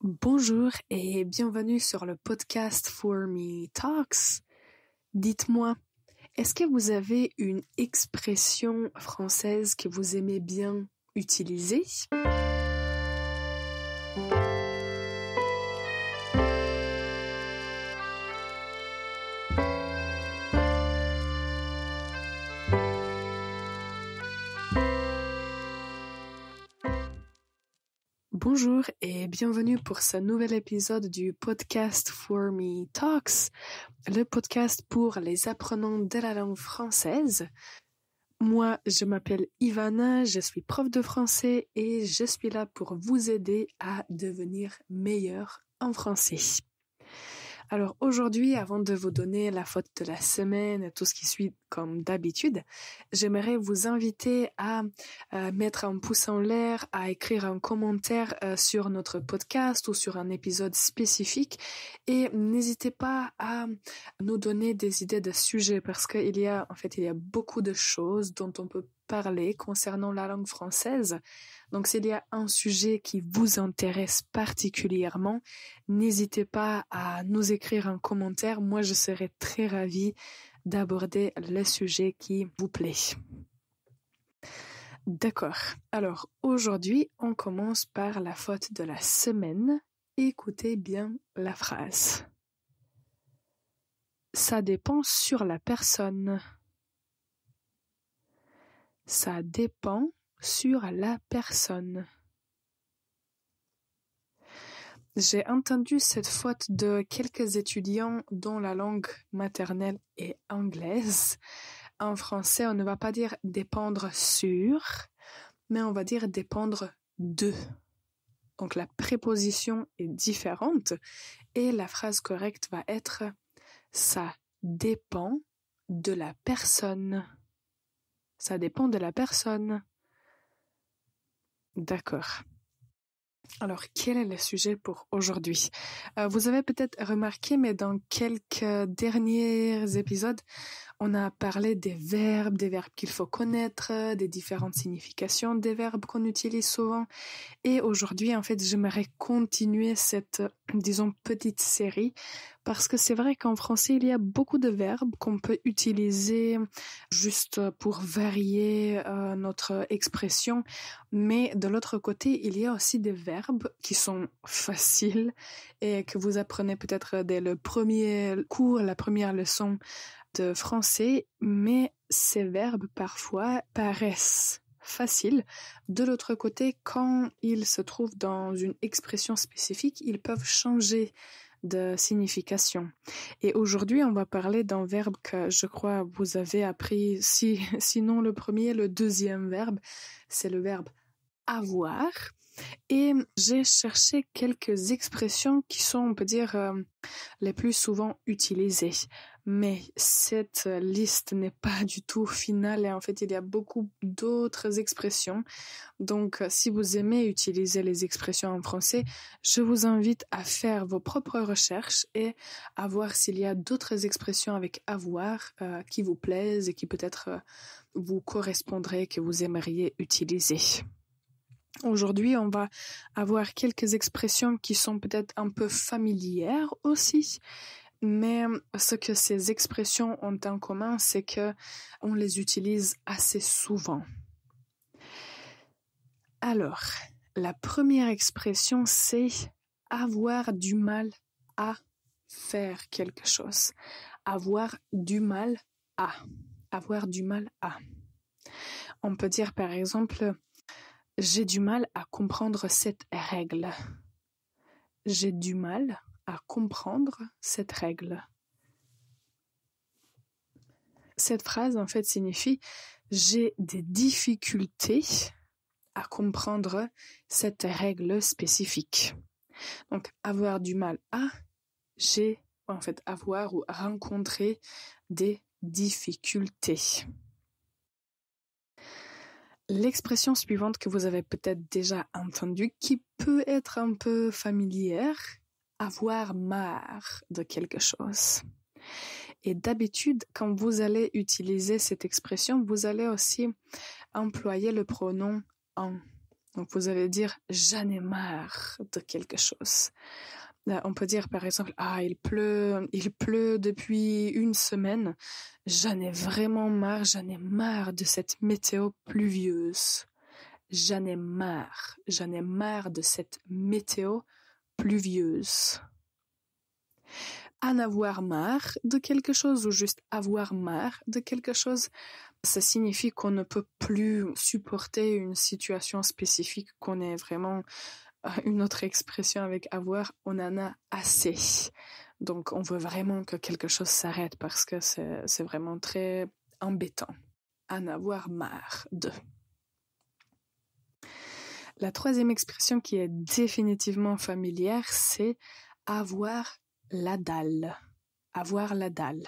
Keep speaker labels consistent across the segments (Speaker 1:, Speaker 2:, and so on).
Speaker 1: Bonjour et bienvenue sur le podcast For Me Talks. Dites-moi, est-ce que vous avez une expression française que vous aimez bien utiliser? Bonjour et bienvenue pour ce nouvel épisode du podcast For Me Talks, le podcast pour les apprenants de la langue française. Moi, je m'appelle Ivana, je suis prof de français et je suis là pour vous aider à devenir meilleur en français. Alors aujourd'hui, avant de vous donner la faute de la semaine et tout ce qui suit comme d'habitude, j'aimerais vous inviter à mettre un pouce en l'air, à écrire un commentaire sur notre podcast ou sur un épisode spécifique et n'hésitez pas à nous donner des idées de sujets parce qu'il y a beaucoup de choses dont on peut parler concernant la langue française. Donc s'il y a un sujet qui vous intéresse particulièrement, n'hésitez pas à nous écrire un commentaire. Moi, je serai très ravie d'aborder le sujet qui vous plaît. D'accord. Alors aujourd'hui, on commence par la faute de la semaine. Écoutez bien la phrase. Ça dépend sur la personne. Ça dépend sur la personne. J'ai entendu cette faute de quelques étudiants dont la langue maternelle est anglaise. En français, on ne va pas dire dépendre sur, mais on va dire dépendre de. Donc la préposition est différente et la phrase correcte va être ça dépend de la personne. Ça dépend de la personne. D'accord. Alors, quel est le sujet pour aujourd'hui? Vous avez peut-être remarqué, mais dans quelques derniers épisodes, on a parlé des verbes qu'il faut connaître, des différentes significations des verbes qu'on utilise souvent. Et aujourd'hui, en fait, j'aimerais continuer cette, petite série parce que c'est vrai qu'en français, il y a beaucoup de verbes qu'on peut utiliser juste pour varier notre expression. Mais de l'autre côté, il y a aussi des verbes qui sont faciles et que vous apprenez peut-être dès le premier cours, la première leçon de français, mais ces verbes parfois paraissent faciles. De l'autre côté, quand ils se trouvent dans une expression spécifique, ils peuvent changer de signification. Et aujourd'hui, on va parler d'un verbe que je crois vous avez appris, sinon le premier, le deuxième verbe, c'est le verbe avoir. Et j'ai cherché quelques expressions qui sont, on peut dire, les plus souvent utilisées. Mais cette liste n'est pas du tout finale et en fait, il y a beaucoup d'autres expressions. Donc, si vous aimez utiliser les expressions en français, je vous invite à faire vos propres recherches et à voir s'il y a d'autres expressions avec avoir qui vous plaisent et qui peut-être vous correspondraient, que vous aimeriez utiliser. Aujourd'hui, on va avoir quelques expressions qui sont peut-être un peu familières aussi, mais ce que ces expressions ont en commun, c'est que on les utilise assez souvent. Alors, la première expression, c'est avoir du mal à faire quelque chose. Avoir du mal à. Avoir du mal à. On peut dire par exemple, j'ai du mal à comprendre cette règle. J'ai du mal à comprendre cette règle. Cette phrase, en fait, signifie j'ai des difficultés à comprendre cette règle spécifique. Donc, avoir du mal à, avoir ou rencontrer des difficultés. L'expression suivante que vous avez peut-être déjà entendue, qui peut être un peu familière, avoir marre de quelque chose. Et d'habitude, quand vous allez utiliser cette expression, vous allez aussi employer le pronom en. Donc vous allez dire « j'en ai marre de quelque chose ». On peut dire par exemple « ah, il pleut depuis une semaine, j'en ai vraiment marre, j'en ai marre de cette météo pluvieuse. J'en ai marre de cette météo pluvieuse. » En avoir marre de quelque chose ou juste avoir marre de quelque chose, ça signifie qu'on ne peut plus supporter une situation spécifique, qu'on est vraiment une autre expression avec avoir, on en a assez. Donc on veut vraiment que quelque chose s'arrête parce que c'est vraiment très embêtant. En avoir marre de. La troisième expression qui est définitivement familière, c'est avoir la dalle. Avoir la dalle.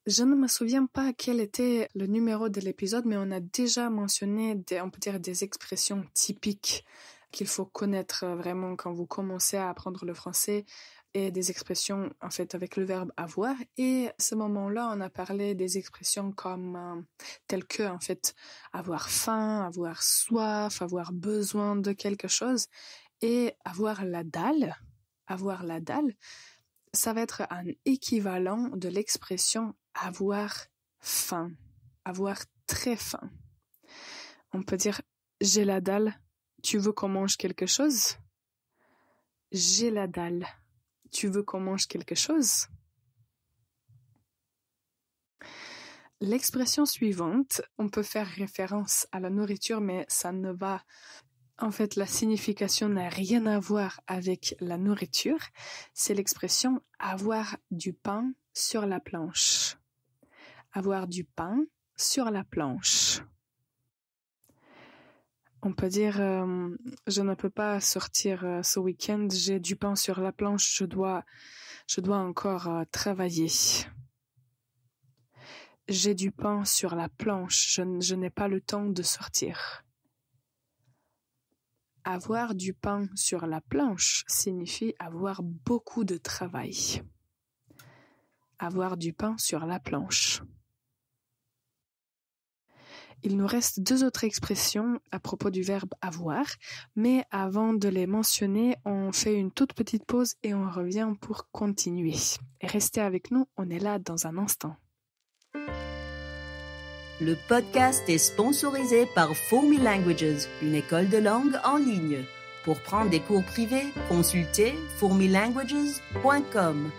Speaker 1: Je ne me souviens pas quel était le numéro de l'épisode, mais on a déjà mentionné des expressions typiques qu'il faut connaître vraiment quand vous commencez à apprendre le français, et des expressions en fait avec le verbe avoir. Et à ce moment-là, on a parlé des expressions comme telles que en fait avoir faim, avoir soif, avoir besoin de quelque chose, et avoir la dalle, ça va être un équivalent de l'expression avoir faim, avoir très faim. On peut dire j'ai la dalle, tu veux qu'on mange quelque chose? J'ai la dalle, tu veux qu'on mange quelque chose? L'expression suivante, on peut faire référence à la nourriture, mais ça ne va... En fait, la signification n'a rien à voir avec la nourriture. C'est l'expression avoir du pain sur la planche. Avoir du pain sur la planche. On peut dire je ne peux pas sortir ce week-end, j'ai du pain sur la planche, je dois encore travailler. J'ai du pain sur la planche, je n'ai pas le temps de sortir. Avoir du pain sur la planche signifie avoir beaucoup de travail. Avoir du pain sur la planche. Il nous reste 2 autres expressions à propos du verbe avoir, mais avant de les mentionner, on fait une toute petite pause et on revient pour continuer. Et restez avec nous, on est là dans un instant.
Speaker 2: Le podcast est sponsorisé par Fourmi Languages, une école de langue en ligne. Pour prendre des cours privés, consultez fourmilanguages.com.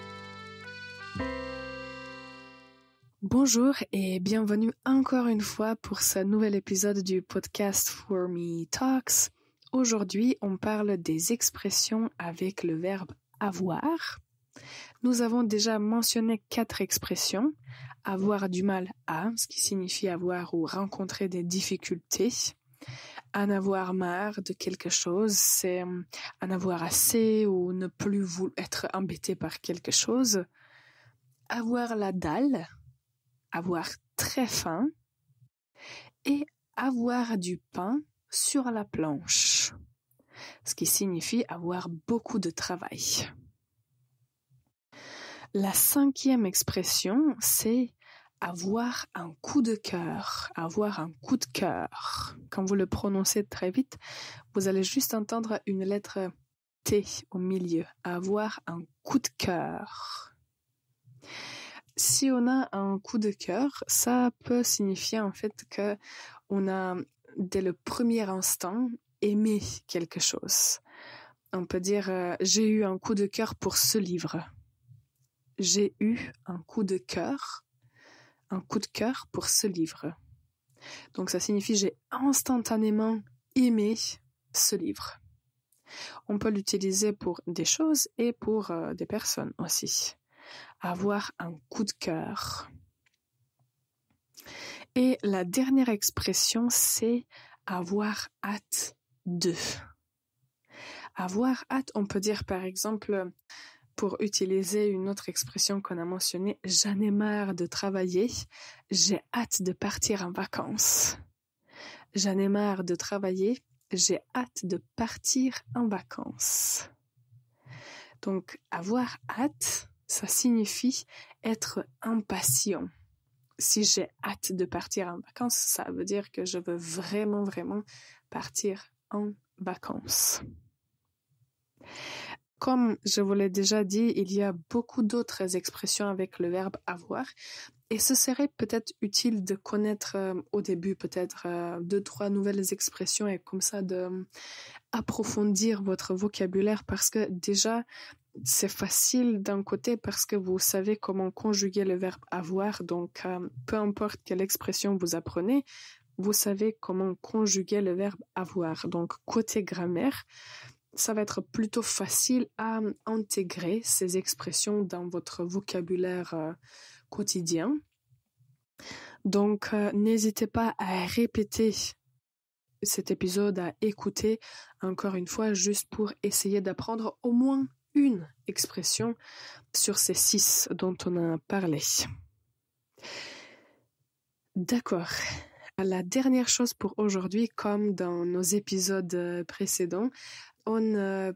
Speaker 1: Bonjour et bienvenue encore une fois pour ce nouvel épisode du podcast Fourmi Talks. Aujourd'hui, on parle des expressions avec le verbe avoir. Nous avons déjà mentionné 4 expressions. Avoir du mal à, ce qui signifie avoir ou rencontrer des difficultés. En avoir marre de quelque chose, c'est en avoir assez ou ne plus être embêté par quelque chose. Avoir la dalle, avoir très faim. Et avoir du pain sur la planche, ce qui signifie avoir beaucoup de travail. La 5e expression, c'est avoir un coup de cœur, avoir un coup de cœur. Quand vous le prononcez très vite, vous allez juste entendre une lettre T au milieu, avoir un coup de cœur. Si on a un coup de cœur, ça peut signifier en fait que on a dès le premier instant aimé quelque chose. On peut dire j'ai eu un coup de cœur pour ce livre. J'ai eu un coup de cœur pour ce livre. Donc ça signifie j'ai instantanément aimé ce livre. On peut l'utiliser pour des choses et pour des personnes aussi. Avoir un coup de cœur. Et la dernière expression, c'est avoir hâte de. Avoir hâte, on peut dire par exemple, pour utiliser une autre expression qu'on a mentionnée, j'en ai marre de travailler, j'ai hâte de partir en vacances. J'en ai marre de travailler, j'ai hâte de partir en vacances. Donc, avoir hâte, ça signifie être impatient si j'ai hâte de partir en vacances, ça veut dire que je veux vraiment, vraiment partir en vacances. Comme je vous l'ai déjà dit, il y a beaucoup d'autres expressions avec le verbe avoir et ce serait peut-être utile de connaître au début peut-être 2-3 nouvelles expressions et comme ça de approfondir votre vocabulaire parce que déjà c'est facile d'un côté parce que vous savez comment conjuguer le verbe avoir, donc peu importe quelle expression vous apprenez, vous savez comment conjuguer le verbe avoir. Donc côté grammaire, ça va être plutôt facile à intégrer ces expressions dans votre vocabulaire quotidien. Donc, n'hésitez pas à répéter cet épisode, à écouter encore une fois, juste pour essayer d'apprendre au moins une expression sur ces 6 dont on a parlé. D'accord. La dernière chose pour aujourd'hui, comme dans nos épisodes précédents, on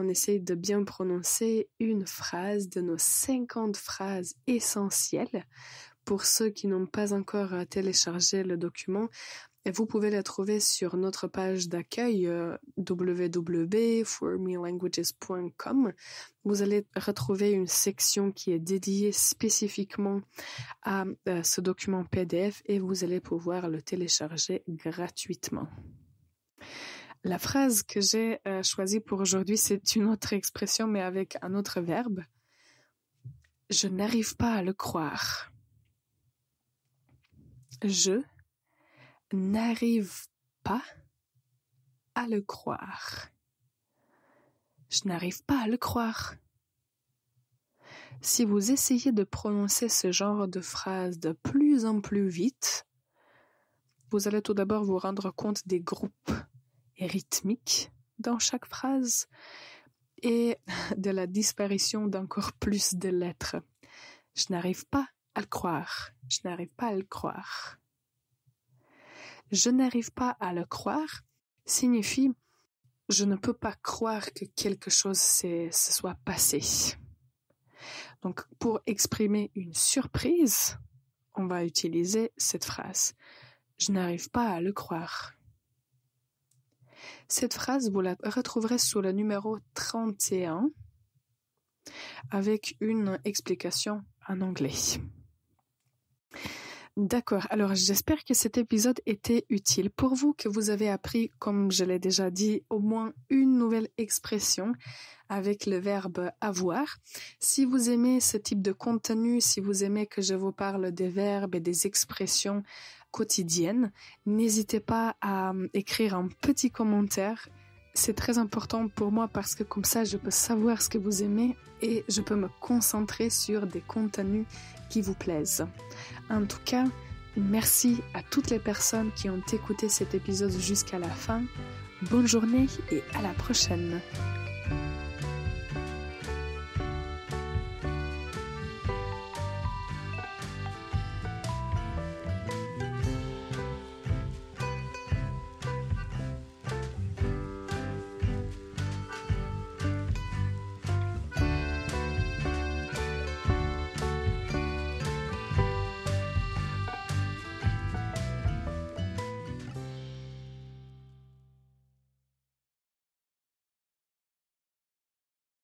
Speaker 1: essaye de bien prononcer une phrase de nos 50 phrases essentielles. Pour ceux qui n'ont pas encore téléchargé le document, vous pouvez la trouver sur notre page d'accueil www.formelanguages.com. Vous allez retrouver une section qui est dédiée spécifiquement à ce document PDF et vous allez pouvoir le télécharger gratuitement. La phrase que j'ai choisie pour aujourd'hui, c'est une autre expression mais avec un autre verbe. Je n'arrive pas à le croire. Je n'arrive pas à le croire. Je n'arrive pas à le croire. Si vous essayez de prononcer ce genre de phrase de plus en plus vite, vous allez tout d'abord vous rendre compte des groupes rythmiques dans chaque phrase et de la disparition d'encore plus de lettres. Je n'arrive pas à le croire. Je n'arrive pas à le croire. Je n'arrive pas à le croire signifie je ne peux pas croire que quelque chose se soit passé. Donc, pour exprimer une surprise, on va utiliser cette phrase. Je n'arrive pas à le croire. Cette phrase, vous la retrouverez sous le numéro 31 avec une explication en anglais. D'accord, alors j'espère que cet épisode était utile pour vous, que vous avez appris, comme je l'ai déjà dit, au moins une nouvelle expression avec le verbe avoir. Si vous aimez ce type de contenu, si vous aimez que je vous parle des verbes et des expressions quotidiennes, n'hésitez pas à écrire un petit commentaire. C'est très important pour moi parce que comme ça, je peux savoir ce que vous aimez et je peux me concentrer sur des contenus qui vous plaisent. En tout cas, merci à toutes les personnes qui ont écouté cet épisode jusqu'à la fin. Bonne journée et à la prochaine.